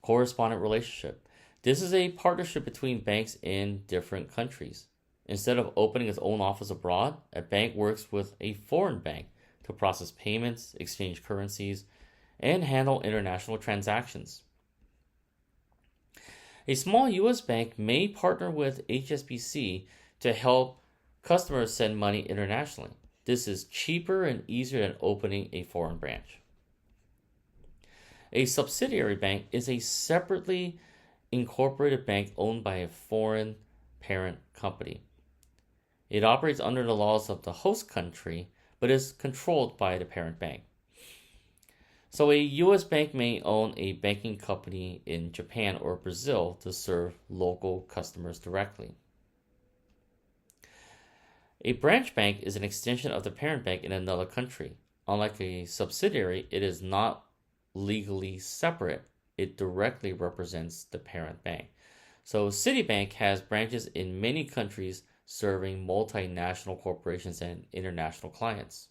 Correspondent relationship. This is a partnership between banks in different countries. Instead of opening its own office abroad, a bank works with a foreign bank to process payments, exchange currencies, and handle international transactions. A small U.S. bank may partner with HSBC to help customers send money internationally. This is cheaper and easier than opening a foreign branch. A subsidiary bank is a separately incorporated bank owned by a foreign parent company. It operates under the laws of the host country, but is controlled by the parent bank. So a U.S. bank may own a banking company in Japan or Brazil to serve local customers directly. A branch bank is an extension of the parent bank in another country. Unlike a subsidiary, it is not legally separate. It directly represents the parent bank. So Citibank has branches in many countries serving multinational corporations and international clients.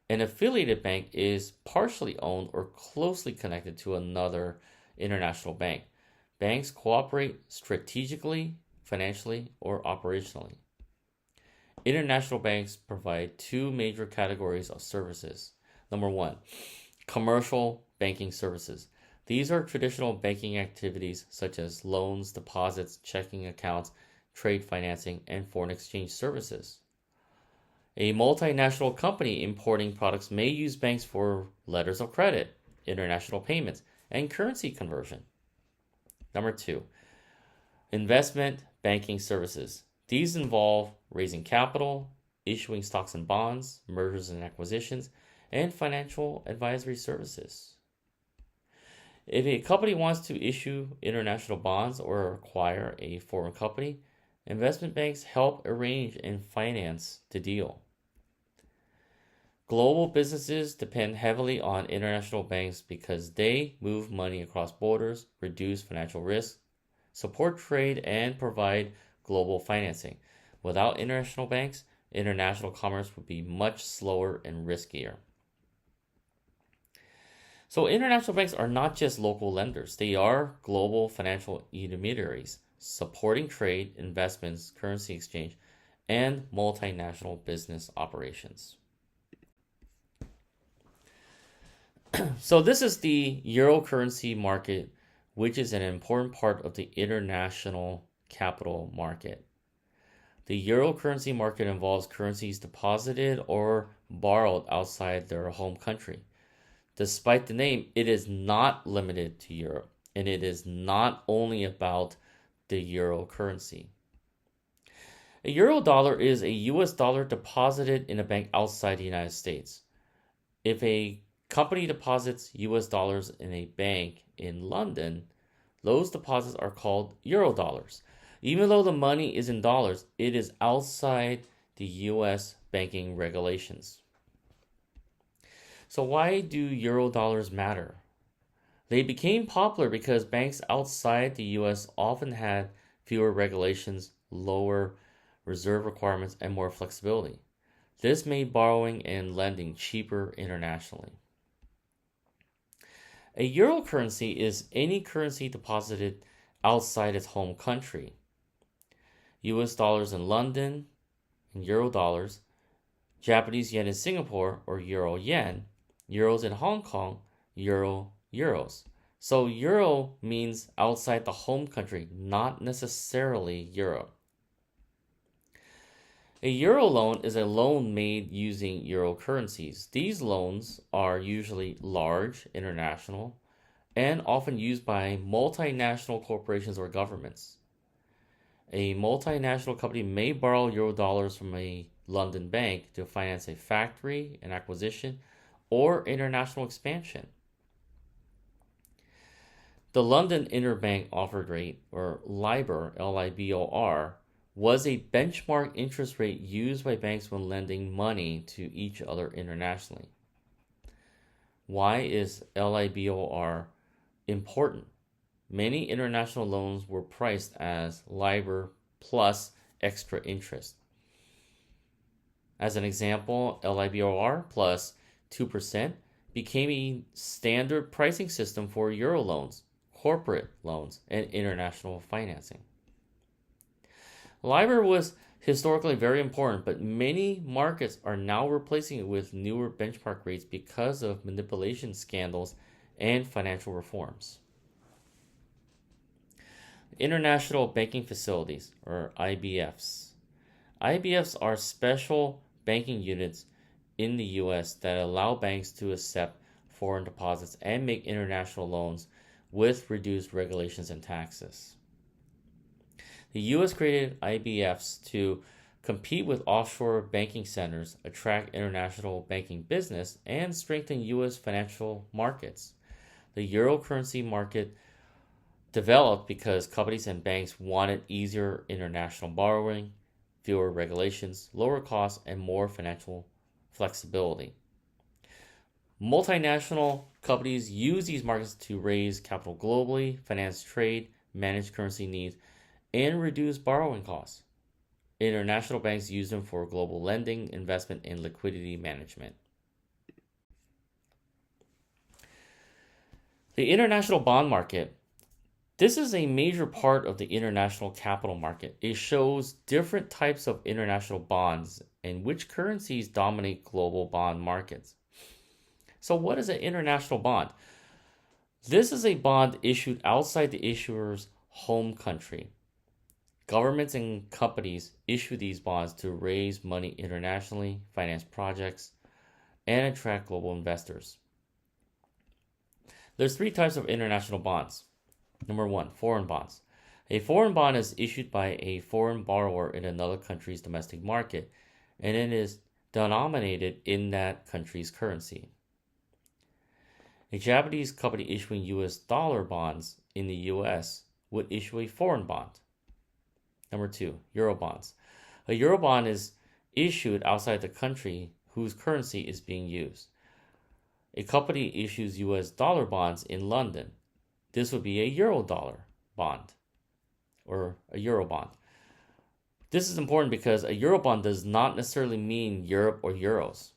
An affiliated bank is partially owned or closely connected to another international bank. Banks cooperate strategically, financially, or operationally. International banks provide two major categories of services. Number one, commercial banking services. These are traditional banking activities such as loans, deposits, checking accounts, trade financing, and foreign exchange services. A multinational company importing products may use banks for letters of credit, international payments, and currency conversion. Number two, investment banking services. These involve raising capital, issuing stocks and bonds, mergers and acquisitions, and financial advisory services. If a company wants to issue international bonds or acquire a foreign company, investment banks help arrange and finance the deal. Global businesses depend heavily on international banks because they move money across borders, reduce financial risk, support trade, and provide global financing. Without international banks, international commerce would be much slower and riskier. So, international banks are not just local lenders, they are global financial intermediaries supporting trade, investments, currency exchange, and multinational business operations. So, this is the euro currency market, which is an important part of the international capital market. The euro currency market involves currencies deposited or borrowed outside their home country. Despite the name, it is not limited to Europe, and it is not only about the euro currency. A euro dollar is a US dollar deposited in a bank outside the United States. If a company deposits US dollars in a bank in London, those deposits are called euro dollars. Even though the money is in dollars, it is outside the US banking regulations. So why do euro dollars matter? They became popular because banks outside the US often had fewer regulations, lower reserve requirements, and more flexibility. This made borrowing and lending cheaper internationally. A euro currency is any currency deposited outside its home country. US dollars in London, and euro dollars, Japanese yen in Singapore, or euro yen, euros in Hong Kong, euros. So euro means outside the home country, not necessarily Europe. A euro loan is a loan made using euro currencies. These loans are usually large, international, and often used by multinational corporations or governments. A multinational company may borrow euro dollars from a London bank to finance a factory, an acquisition, or international expansion. The London Interbank Offered Rate, or LIBOR, LIBOR, was a benchmark interest rate used by banks when lending money to each other internationally. Why is LIBOR important? Many international loans were priced as LIBOR plus extra interest. As an example, LIBOR plus 2% became a standard pricing system for euro loans, corporate loans, and international financing. LIBOR was historically very important, but many markets are now replacing it with newer benchmark rates because of manipulation scandals and financial reforms. International Banking Facilities, or IBFs. IBFs are special banking units in the US that allow banks to accept foreign deposits and make international loans with reduced regulations and taxes. The US created IBFs to compete with offshore banking centers, attract international banking business, and strengthen US financial markets. The euro currency market developed because companies and banks wanted easier international borrowing, fewer regulations, lower costs, and more financial flexibility. Multinational companies use these markets to raise capital globally, finance trade, manage currency needs, and reduce borrowing costs. International banks use them for global lending, investment, and liquidity management. The international bond market. This is a major part of the international capital market. It shows different types of international bonds and which currencies dominate global bond markets. So what is an international bond? This is a bond issued outside the issuer's home country. Governments and companies issue these bonds to raise money internationally, finance projects, and attract global investors. There's three types of international bonds. Number one, foreign bonds. A foreign bond is issued by a foreign borrower in another country's domestic market, and it is denominated in that country's currency. A Japanese company issuing US dollar bonds in the US would issue a foreign bond. Number two, euro bonds. A euro bond is issued outside the country whose currency is being used. A company issues US dollar bonds in London. This would be a euro dollar bond or a euro bond. This is important because a euro bond does not necessarily mean Europe or euros.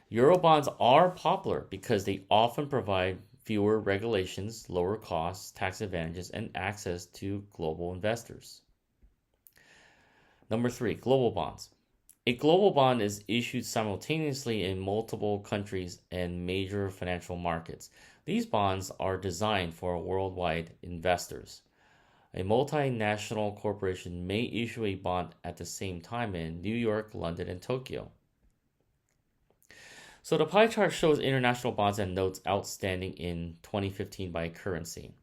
Euro bonds are popular because they often provide fewer regulations, lower costs, tax advantages, and access to global investors. Number 3, global bonds. A global bond is issued simultaneously in multiple countries and major financial markets. These bonds are designed for worldwide investors. A multinational corporation may issue a bond at the same time in New York, London, and Tokyo. So the pie chart shows international bonds and notes outstanding in 2015 by currency.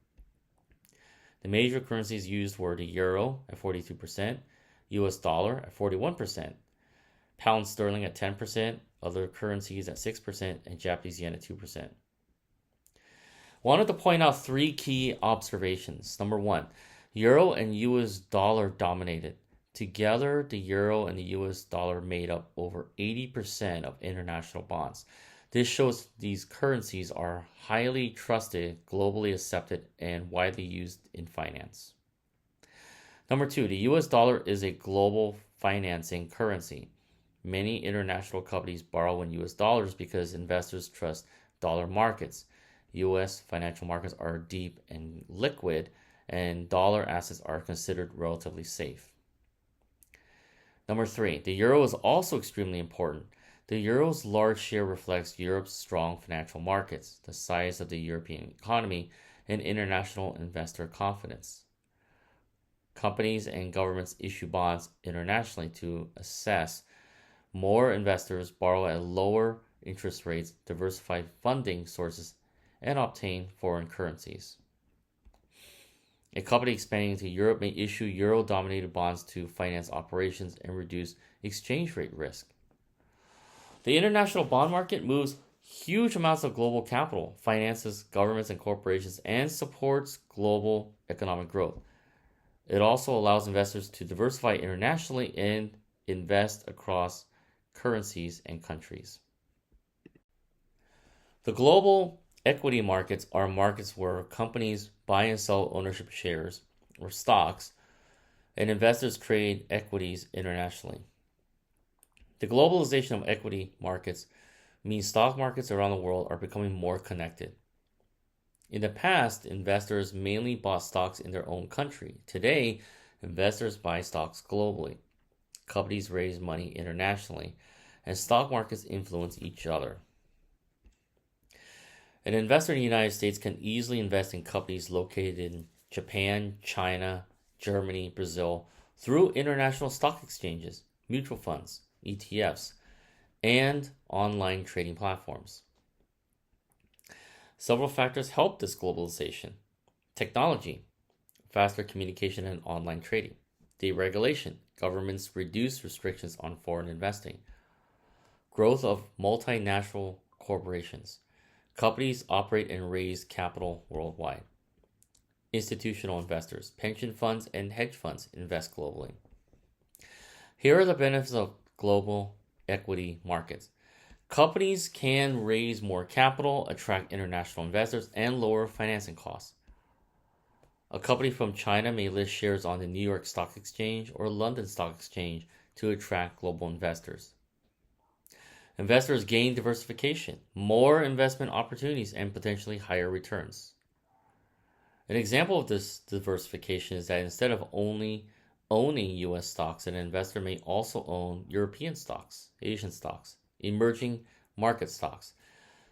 The major currencies used were the euro at 42%, US dollar at 41%, pound sterling at 10%, other currencies at 6%, and Japanese yen at 2%. Wanted to point out 3 key observations. Number 1, euro and US dollar dominated. Together, the euro and the US dollar made up over 80% of international bonds. This shows these currencies are highly trusted, globally accepted, and widely used in finance. Number 2, the US dollar is a global financing currency. Many international companies borrow in US dollars because investors trust dollar markets. US financial markets are deep and liquid, and dollar assets are considered relatively safe. Number 3, the euro is also extremely important. The euro's large share reflects Europe's strong financial markets, the size of the European economy, and international investor confidence. Companies and governments issue bonds internationally to assess more investors, borrow at lower interest rates, diversify funding sources, and obtain foreign currencies. A company expanding into Europe may issue euro-dominated bonds to finance operations and reduce exchange rate risk. The international bond market moves huge amounts of global capital, finances governments and corporations, and supports global economic growth. It also allows investors to diversify internationally and invest across currencies and countries. The global equity markets are markets where companies buy and sell ownership shares or stocks, and investors trade equities internationally. The globalization of equity markets means stock markets around the world are becoming more connected. In the past, investors mainly bought stocks in their own country. Today, investors buy stocks globally. Companies raise money internationally, and stock markets influence each other. An investor in the United States can easily invest in companies located in Japan, China, Germany, Brazil through international stock exchanges, mutual funds, ETFs, and online trading platforms. Several factors help this globalization. Technology, faster communication and online trading. Deregulation, governments reduce restrictions on foreign investing. Growth of multinational corporations. Companies operate and raise capital worldwide. Institutional investors, pension funds, and hedge funds invest globally. Here are the benefits of global equity markets. Companies can raise more capital, attract international investors, and lower financing costs. A company from China may list shares on the New York Stock Exchange or London Stock Exchange to attract global investors. Investors gain diversification, more investment opportunities, and potentially higher returns. An example of this diversification is that instead of only owning US stocks, an investor may also own European stocks, Asian stocks, emerging market stocks.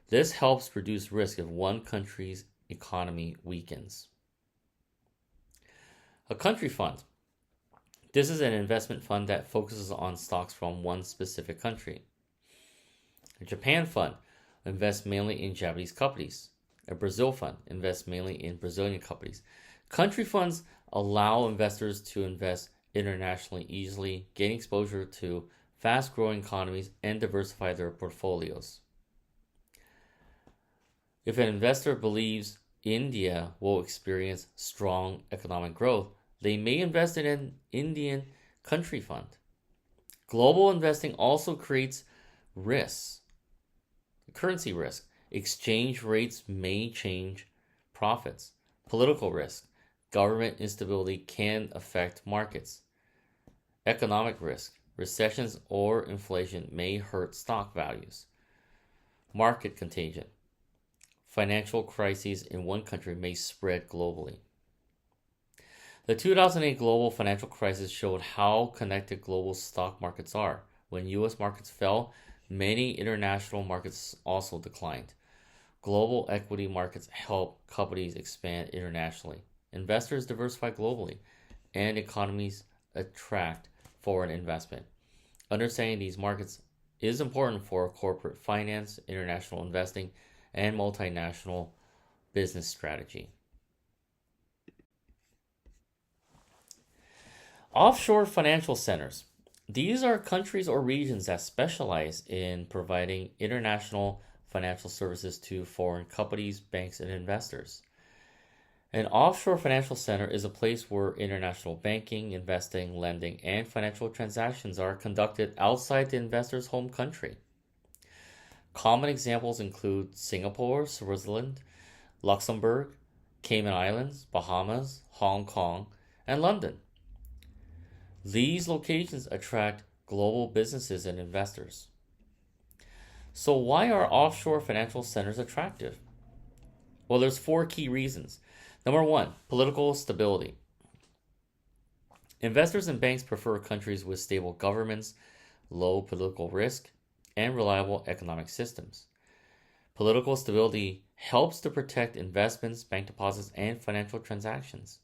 This helps reduce risk if one country's economy weakens. A country fund. This is an investment fund that focuses on stocks from one specific country. A Japan fund invests mainly in Japanese companies. A Brazil fund invests mainly in Brazilian companies. Country funds allow investors to invest internationally easily, gain exposure to fast-growing economies, and diversify their portfolios. If an investor believes India will experience strong economic growth, they may invest in an Indian country fund. Global investing also creates Risks. Currency risk. Exchange rates may change profits. Political risk. Government instability can affect markets. Economic risk. Recessions or inflation may hurt stock values. Market contagion. Financial crises in one country may spread globally. The 2008 global financial crisis showed how connected global stock markets are. When U.S. markets fell, many international markets also declined. Global equity markets help companies expand internationally. Investors diversify globally, and economies attract foreign investment. Understanding these markets is important for corporate finance, international investing, and multinational business strategy. Offshore financial centers. These are countries or regions that specialize in providing international financial services to foreign companies, banks, and investors. An offshore financial center is a place where international banking, investing, lending, and financial transactions are conducted outside the investor's home country. Common examples include Singapore, Switzerland, Luxembourg, Cayman Islands, Bahamas, Hong Kong, and London. These locations attract global businesses and investors. So why are offshore financial centers attractive? Well, there's 4 key reasons. Number 1, political stability. Investors and banks prefer countries with stable governments, low political risk, and reliable economic systems. Political stability helps to protect investments, bank deposits, and financial transactions.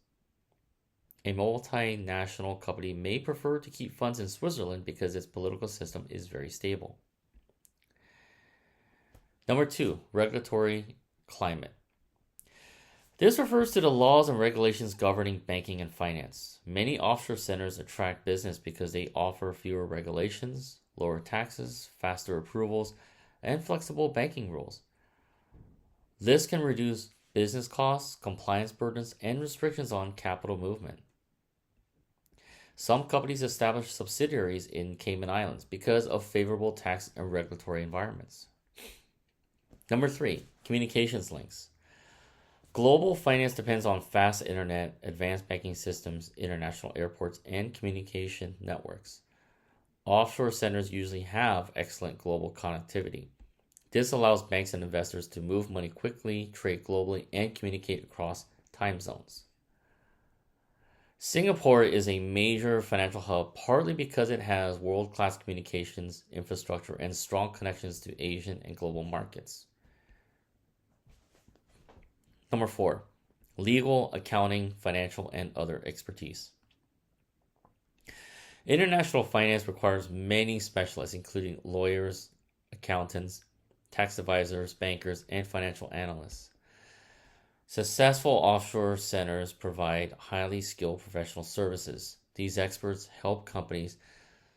A multinational company may prefer to keep funds in Switzerland because its political system is very stable. Number 2, regulatory climate. This refers to the laws and regulations governing banking and finance. Many offshore centers attract business because they offer fewer regulations, lower taxes, faster approvals, and flexible banking rules. This can reduce business costs, compliance burdens, and restrictions on capital movement. Some companies establish subsidiaries in Cayman Islands because of favorable tax and regulatory environments. Number 3, communications links. Global finance depends on fast internet, advanced banking systems, international airports, and communication networks. Offshore centers usually have excellent global connectivity. This allows banks and investors to move money quickly, trade globally, and communicate across time zones. Singapore is a major financial hub partly because it has world-class communications infrastructure and strong connections to Asian and global markets. Number 4, legal, accounting, financial, and other expertise. International finance requires many specialists, including lawyers, accountants, tax advisors, bankers, and financial analysts. Successful offshore centers provide highly skilled professional services. These experts help companies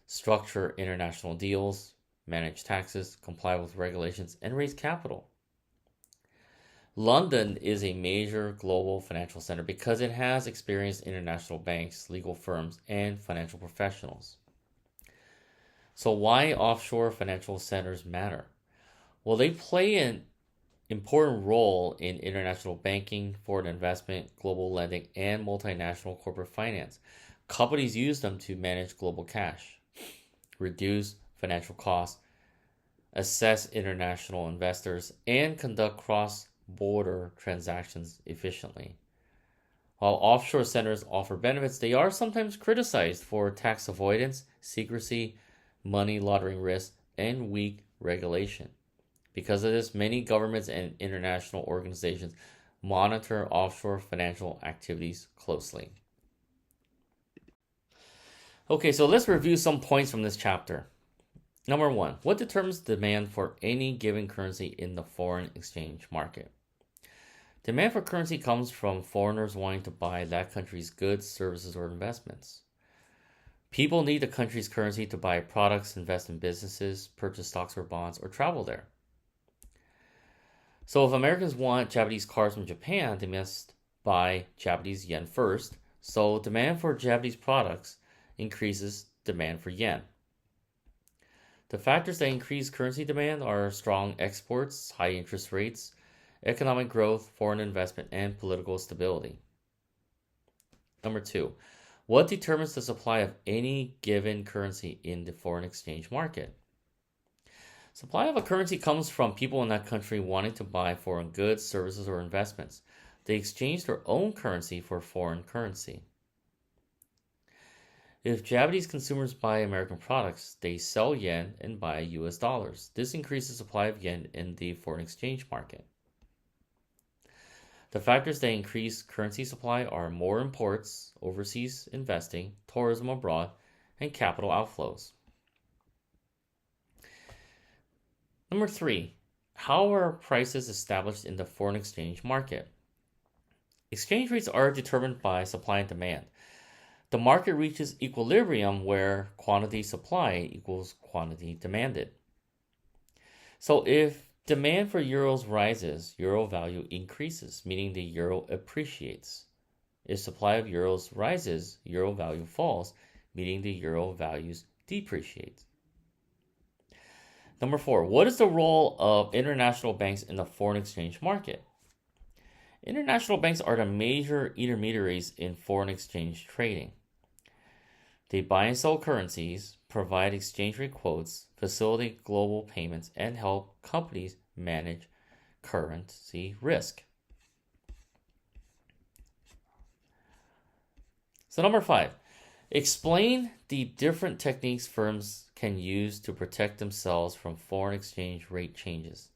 structure international deals, manage taxes, comply with regulations, and raise capital. London is a major global financial center because it has experienced international banks, legal firms, and financial professionals. So why offshore financial centers matter? Well, they play an important role in international banking, foreign investment, global lending, and multinational corporate finance. Companies use them to manage global cash, reduce financial costs, assess international investors, and conduct cross-border transactions efficiently. While offshore centers offer benefits, they are sometimes criticized for tax avoidance, secrecy, money laundering risks, and weak regulation. Because of this, many governments and international organizations monitor offshore financial activities closely. Okay, so let's review some points from this chapter. Number 1, what determines demand for any given currency in the foreign exchange market? Demand for currency comes from foreigners wanting to buy that country's goods, services, or investments. People need the country's currency to buy products, invest in businesses, purchase stocks or bonds, or travel there. So if Americans want Japanese cars from Japan, they must buy Japanese yen first. So demand for Japanese products increases demand for yen. The factors that increase currency demand are strong exports, high interest rates, economic growth, foreign investment, and political stability. Number two, what determines the supply of any given currency in the foreign exchange market? Supply of a currency comes from people in that country wanting to buy foreign goods, services, or investments. They exchange their own currency for foreign currency. If Japanese consumers buy American products, they sell yen and buy US dollars. This increases the supply of yen in the foreign exchange market. The factors that increase currency supply are more imports, overseas investing, tourism abroad, and capital outflows. Number three, how are prices established in the foreign exchange market? Exchange rates are determined by supply and demand. The market reaches equilibrium where quantity supply equals quantity demanded. So if demand for euros rises, euro value increases, meaning the euro appreciates. If supply of euros rises, euro value falls, meaning the euro values depreciate. Number four, what is the role of international banks in the foreign exchange market? International banks are the major intermediaries in foreign exchange trading. They buy and sell currencies, provide exchange rate quotes, facilitate global payments, and help companies manage currency risk. So number five, explain the different techniques firms can use to protect themselves from foreign exchange rate changes.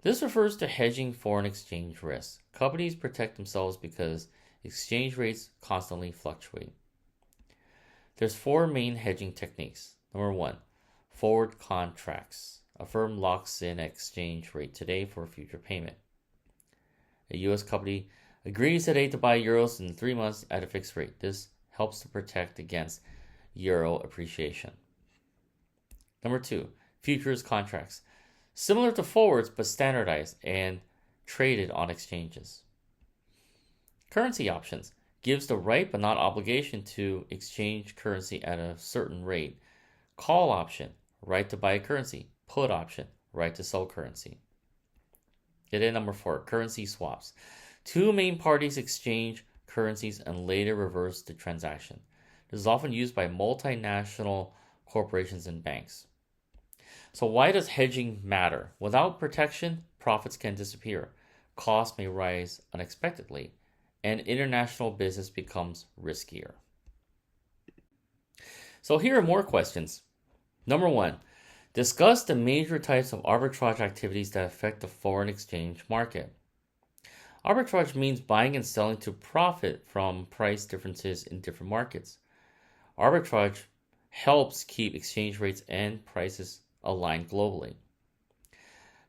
This refers to hedging foreign exchange risk. Companies protect themselves because exchange rates constantly fluctuate. There's four main hedging techniques. Number one, forward contracts. A firm locks in an exchange rate today for a future payment. A U.S. company agrees today to buy euros in 3 months at a fixed rate. This helps to protect against euro appreciation. Number two, futures contracts. Similar to forwards but standardized and traded on exchanges. Currency options gives the right but not obligation to exchange currency at a certain rate. Call option, right to buy currency. Put option, right to sell currency. And then number four, currency swaps. Two main parties exchange currencies and later reverse the transaction. This is often used by multinational corporations and banks. So why does hedging matter? Without protection, profits can disappear. Costs may rise unexpectedly, and international business becomes riskier. So here are more questions. Number one, discuss the major types of arbitrage activities that affect the foreign exchange market. Arbitrage means buying and selling to profit from price differences in different markets. Arbitrage helps keep exchange rates and prices aligned globally.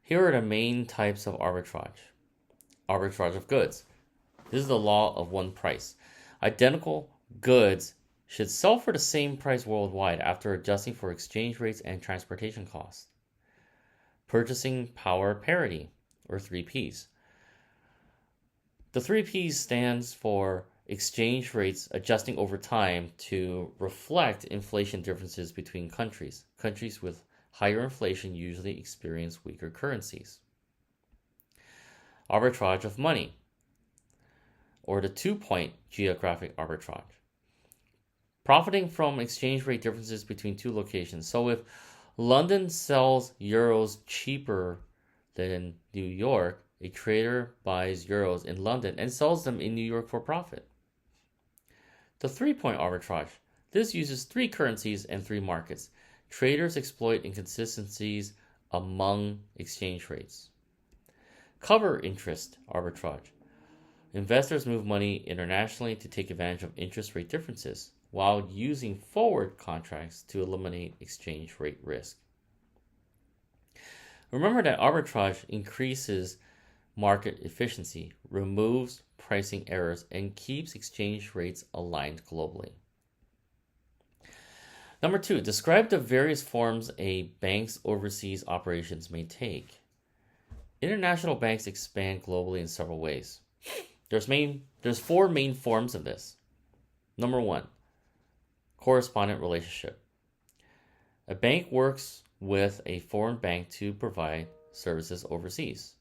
Here are the main types of arbitrage. Arbitrage of goods. This is the law of one price. Identical goods should sell for the same price worldwide after adjusting for exchange rates and transportation costs. Purchasing power parity, or 3Ps. The 3Ps stands for exchange rates adjusting over time to reflect inflation differences between countries. Countries with higher inflation usually experience weaker currencies. Arbitrage of money, or the 2-point geographic arbitrage. Profiting from exchange rate differences between two locations. So if London sells euros cheaper than New York, a trader buys euros in London and sells them in New York for profit. The 3-point arbitrage. This uses three currencies and three markets. Traders exploit inconsistencies among exchange rates. Cover interest arbitrage. Investors move money internationally to take advantage of interest rate differences while using forward contracts to eliminate exchange rate risk. Remember that arbitrage increases market efficiency, removes pricing errors, and keeps exchange rates aligned globally. Number two, describe the various forms a bank's overseas operations may take. International banks expand globally in several ways. There's four main forms of this. Number one, correspondent relationship. A bank works with a foreign bank to provide services overseas.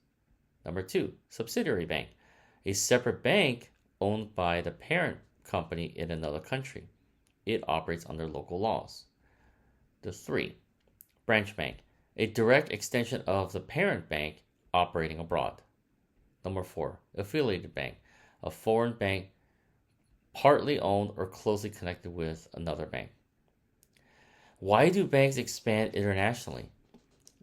Number 2, subsidiary bank, a separate bank owned by the parent company in another country. It operates under local laws. The 3, branch bank, a direct extension of the parent bank operating abroad. Number 4, affiliated bank, a foreign bank partly owned or closely connected with another bank. Why do banks expand internationally?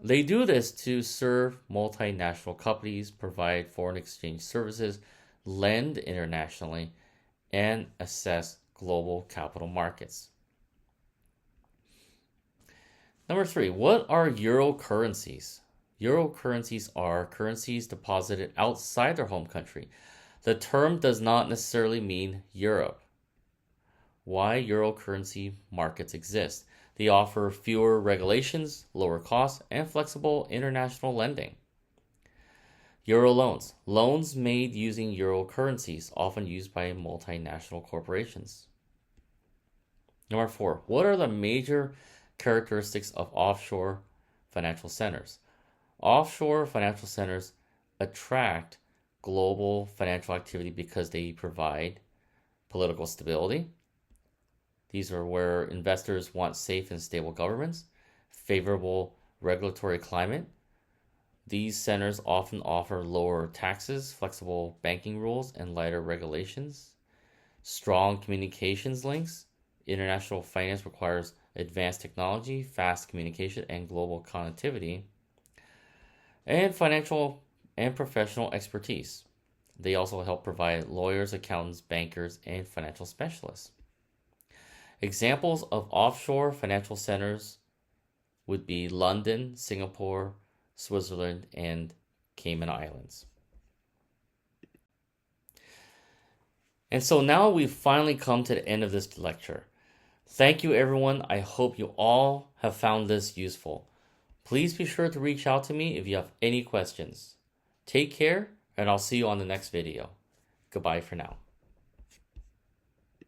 They do this to serve multinational companies, provide foreign exchange services, lend internationally, and assess global capital markets. Number 3, what are euro currencies? Euro currencies are currencies deposited outside their home country. The term does not necessarily mean Europe. Why euro currency markets exist? They offer fewer regulations, lower costs, and flexible international lending. Euro loans. Loans made using euro currencies, often used by multinational corporations. Number 4, what are the major characteristics of offshore financial centers? Offshore financial centers attract global financial activity because they provide political stability. These are where investors want safe and stable governments, favorable regulatory climate. These centers often offer lower taxes, flexible banking rules, and lighter regulations. Strong communications links. International finance requires advanced technology, fast communication, and global connectivity. And financial and professional expertise. They also help provide lawyers, accountants, bankers, and financial specialists. Examples of offshore financial centers would be London, Singapore, Switzerland, and Cayman Islands. And so now we've finally come to the end of this lecture. Thank you, everyone. I hope you all have found this useful. Please be sure to reach out to me if you have any questions. Take care, and I'll see you on the next video. Goodbye for now.